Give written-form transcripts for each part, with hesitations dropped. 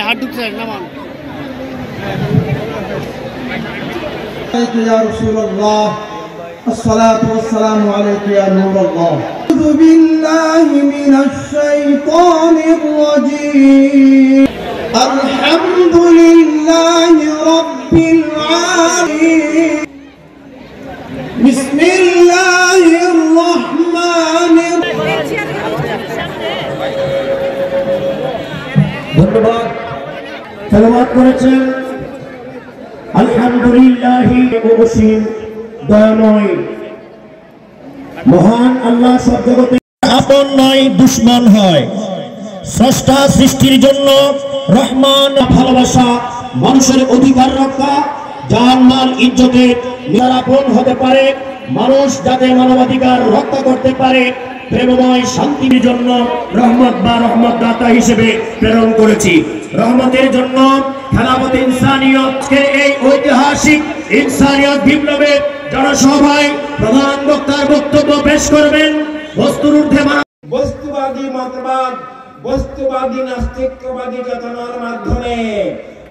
হাত ঢুকছে নামান يا رسول الله الصلاة والسلام عليك يا نور الله أعوذ بالله من الشيطان الرجيم الحمد لله رب العالمين بسم الله الرحمن الرحيم ধন্যবাদ তেলাওয়াত করেছেন আলহামদুলিল্লাহি অসীম দয়াময় মহান আল্লাহ সব জগতে আপন নয় দুশমন হয় স্রষ্টা সৃষ্টির জন্য রহমান ভালোবাসা মানুষের অধিকার রক্ষা জান মাল ইজ্জতের নিরাপদ হতে পারে মানুষ যাতে মানবাধিকার রক্ষা করতে পারে প্রেমময় শান্তির জন্য রহমত বা রহমত দাতা হিসেবে প্রেরণ করেছি রহমতের জন্য খেলাফত ইনসানিয়তকে এই ঐতিহাসিক ইনসানিয়ত বিপ্লবে জনসভায় প্রধান বক্তার বক্তব্য পেশ করবেন বস্তুর ঊর্ধ্বে বস্তুবাদী মতবাদ বস্তুবাদী নাস্তিকবাদী চেতনার মাধ্যমে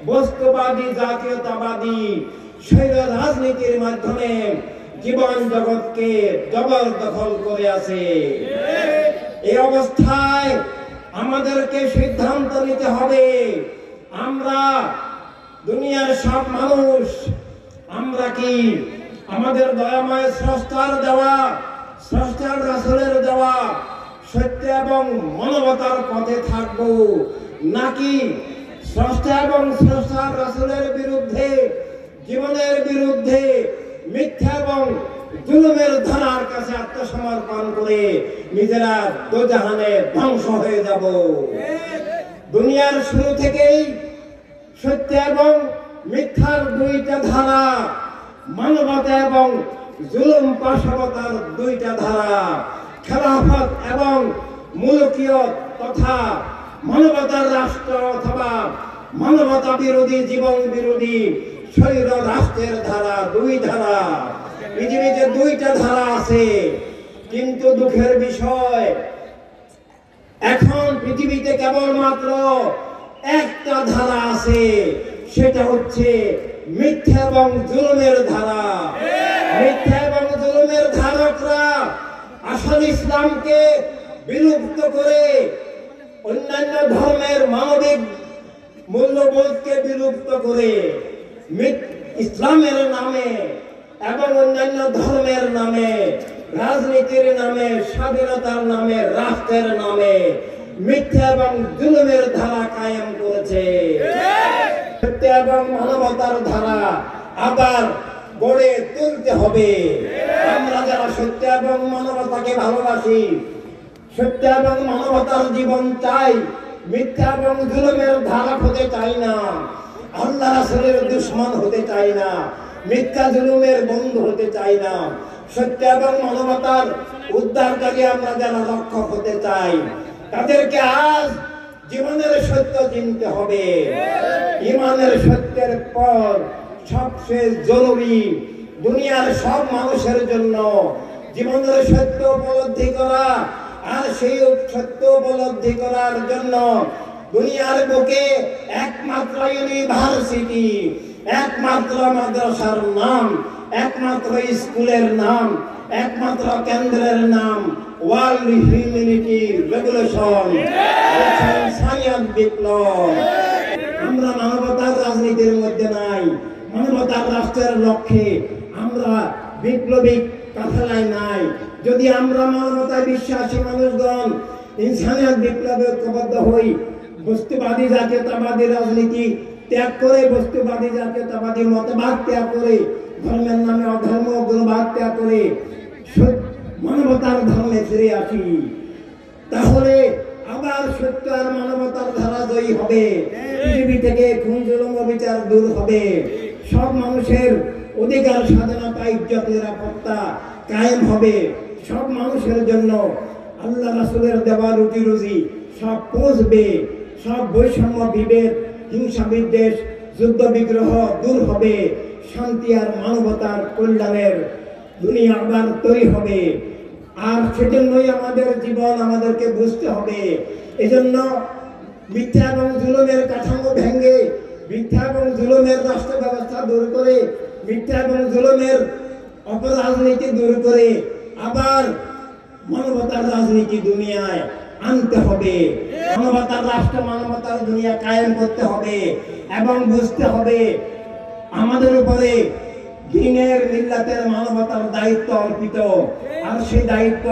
বস্তুবাদী জাতীয়তাবাদী স্বৈর রাজনীতির মাধ্যমে জীবন জগৎকে জবরদখল করে আছে এই অবস্থায় আমাদেরকে সিদ্ধান্ত নিতে হবে আমরা দুনিয়ার সব মানুষ আমরা কি আমাদের দয়াময় স্রষ্টার দেওয়া স্রষ্টার রাসূলের দেওয়া সত্য এবং মানবতার পথে থাকব নাকি স্রষ্টা এবং স্রষ্টার রাসূলের বিরুদ্ধে জীবনের বিরুদ্ধে মিথ্যা এবং জুলুমের ধারার কাছে আত্মসমর্পণ করে নিজেরা দোজাহানে ধ্বংস হয়ে যাব দুনিয়ার শুরু থেকেই সত্য এবং মিথ্যার দুইটা ধারা মানবতা এবং জুলুম পাশবতার দুইটা ধারা খেলাফত এবং মুলকিয়ত তথা মানবতার রাষ্ট্র অথবা মানবতা বিরোধী জীবন বিরোধী স্বৈর রাষ্ট্রের ধারা দুই ধারা পৃথিবীতে দুইটা ধারা আছে কিন্তু দুঃখের বিষয় এখন পৃথিবীতে কেবলমাত্র একটা ধারা আছে সেটা হচ্ছে মিথ্যা এবং জুলুমের ধারা মিথ্যা এবং জুলুমের ধারকরা আসল ইসলামকে বিলুপ্ত করে অন্যান্য ধর্মের মানবিক মূল্যবোধকে বিলুপ্ত করে ইসলামের নামে এবং অন্যান্য ধর্মের নামে রাজনীতির নামে স্বাধীনতার নামে রাষ্ট্রের নামে মিথ্যা এবং জুলুমের ধারা কায়েম করেছে সত্য এবং মানবতার ধারা আবার গড়ে তুলতে হবে আমরা যারা সত্য এবং মানবতাকে ভালোবাসি সত্য এবং মানবতার জীবন চাই মিথ্যা এবং জুলুমের ধারা হতে চাই না আল্লাহ রাসূলের দুশমন হতে চাই না মিথ্যা জুলুমের বন্ধু হতে চাই না সত্য এবং মানবতার উদ্ধারকারী আমরা যারা রক্ষক হতে চাই তাদেরকে আজ জীবনের সত্য চিনতে হবে ঈমানের সত্যের পর সবচেয়ে জরুরি দুনিয়ার সব মানুষের জন্য জীবনের সত্য উপলব্ধি করা আর সেই সত্য উপলব্ধি করার জন্য দুনিয়ার বুকে একমাত্র ইউনিভার্সিটি একমাত্র মাদ্রাসার নাম একমাত্র স্কুলের নাম একমাত্র কেন্দ্রের নাম ওয়ার্ল্ড হিউম্যানিটি রেভলিউশন ইনসানিয়ত বিপ্লব আমরা মানবতার রাজনীতির মধ্যে নাই মানবতার রাষ্ট্রের লক্ষ্যে আমরা বিপ্লবিক কাফেলায় নাই যদি আমরা মানবতায় বিশ্বাসী মানুষগণ ইনসানিয়ত বিপ্লবে ঐক্যবদ্ধ হই বস্তুবাদী জাতীয়তাবাদী রাজনীতি ত্যাগ করে বস্তুবাদী জাতীয়তাবাদী মতবাদ ত্যাগ করে ধর্মের নামে অধর্ম উগ্রবাদ ত্যাগ করে মানবতার ধর্মে ফিরে আসি তাহলে আবার সত্য আর মানবতার ধারা জয়ী হবে পৃথিবী থেকে খুন জুলুম অবিচার দূর হবে সব মানুষের অধিকার স্বাধীনতা ইজ্জত নিরাপত্তা কায়েম হবে সব মানুষের জন্য আল্লাহ রাসূলের দেওয়া রুটি রুজি সব পৌঁছবে সব বৈষম্য বিভেদ হিংসা বিদ্বেষ যুদ্ধ বিগ্রহ দূর হবে শান্তি আর মানবতার কল্যাণের দুনিয়া আবার তৈরি হবে আর সেজন্যই আমাদের জীবন আমাদেরকে বুঝতে হবে এজন্য মিথ্যা এবং জুলুমের কাঠামো ভেঙে, মিথ্যা এবং জুলুমের রাষ্ট্র ব্যবস্থা দূর করে, মিথ্যা এবং জুলুমের অপরাজনীতি দূর করে আবার মানবতার রাজনীতি দুনিয়ায় আনতে হবে। মানবতার রাষ্ট্র, মানবতার দুনিয়া কায়েম করতে হবে এবং বুঝতে হবে আমাদের উপরে দ্বীনের মিল্লাতের মানবতার দায়িত্ব অর্পিত। আর সেই দায়িত্ব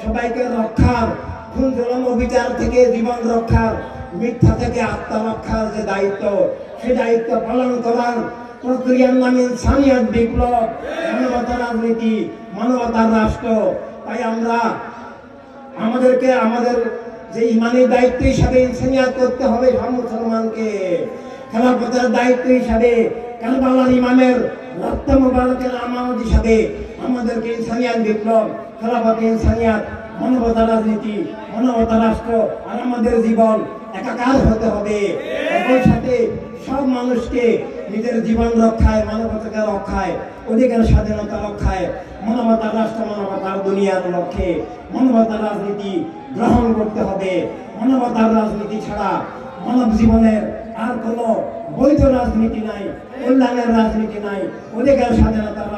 সবাইকে রক্ষার, খুন জুলুম অবিচার থেকে জীবন রক্ষার, মিথ্যা থেকে আত্মা রক্ষার যে দায়িত্ব, সেই দায়িত্ব পালন করার প্রক্রিয়ার নাম ইনসানিয়ত বিপ্লব, মানবতার রাজনীতি, মানবতার রাষ্ট্র। তাই আমরা আমাদেরকে আমাদের যে ইমানি দায়িত্ব হিসাবে ইনসানিয়ত করতে হবে সব মুসলমানকে। খেলাফতের দায়িত্ব হিসাবে কারবালার ইমামের রক্ত মুবারকের আমানত হিসাবে আমাদেরকে ইনসানিয়ত বিপ্লব, খেলাফত ইনসানিয়ত, মানবতার রাজনীতি, মানবতার রাষ্ট্র আর আমাদের জীবন একাকার হতে হবে। একই সাথে সব মানুষকে নিজের জীবন রক্ষায়, মানবতাকে রক্ষায়, অধিকার স্বাধীনতা রক্ষায়, মানবতার রাষ্ট্র, মানবতার দুনিয়ার লক্ষ্যে মানবতার রাজনীতি গ্রহণ করতে হবে। মানবতার রাজনীতি ছাড়া মানব জীবনের আর কোনো বৈধ রাজনীতি নাই, কল্যাণের রাজনীতি নাই, অধিকার স্বাধীনতার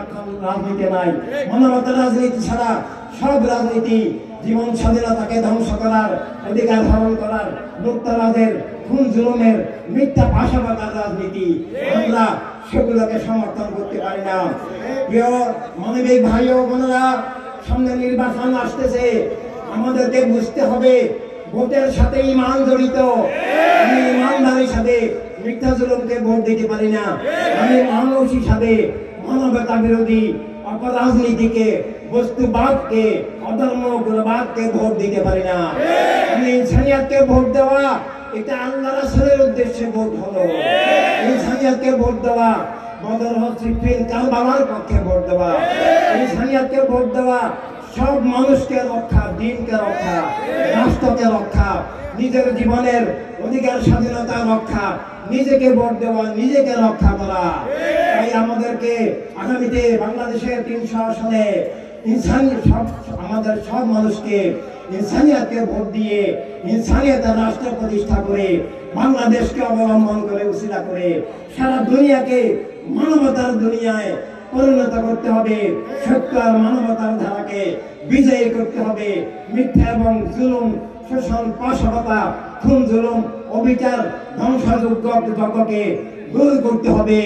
রাজনীতি নাই। মানবতার রাজনীতি ছাড়া সব রাজনীতি জীবন স্বাধীনতাকে ধ্বংস করার, অধিকার হরণ করার, লুপ্তরাজের, খুন জুলুমের, মিথ্যা পাশাপাতার রাজনীতি, আমরা সেগুলোকে সমর্থন করতে পারি না। প্রিয় মানবিক ভাই ও বোনেরা, সামনে নির্বাচন আসতেছে, আমাদেরকে বুঝতে হবে ভোটের সাথে ইমান জড়িত। আমি ইমানদার হিসাবে মিথ্যা জুলুমকে ভোট দিতে পারি না। আমি মানুষ হিসাবে মানবতা বিরোধী অপরাজনীতিকে, বস্তুবাদকে, অধর্মবাদকে ভোট দিতে পারি না। আমি ইনসানিয়তকে ভোট দেওয়া, এটা আল্লাহ রাসূলের উদ্দেশ্যে ভোট হলো। ইনসানিয়তকে ভোট দেওয়া, বদর, সিফিন, কারবালার পক্ষে ভোট দেওয়া। ইনসানিয়তকে ভোট দেওয়া সব মানুষকে রক্ষা, দিনকে রক্ষা, রাষ্ট্রকে রক্ষা, নিজের জীবনের অধিকার স্বাধীনতা রক্ষা, নিজেকে ভোট দেওয়া, নিজেকে রক্ষা করা। তাই আমাদেরকে আগামীতে বাংলাদেশের 300 আসনে আমাদের সব মানুষকে ইনসানিয়তকে ভোট দিয়ে ইনসানিয়তের রাষ্ট্র প্রতিষ্ঠা করে বাংলাদেশকে অবলম্বন করে, উসিলা করে সারা দুনিয়াকে মানবতার দুনিয়ায় পরিণত করতে হবে। সত্য আর মানবতার ধারাকে বিজয়ী করতে হবে। মিথ্যা এবং জুলুম, শোষণ, পাশবতা, খুন জুলুম, অবিচার, ধ্বংসযজ্ঞকে দূর করতে হবে।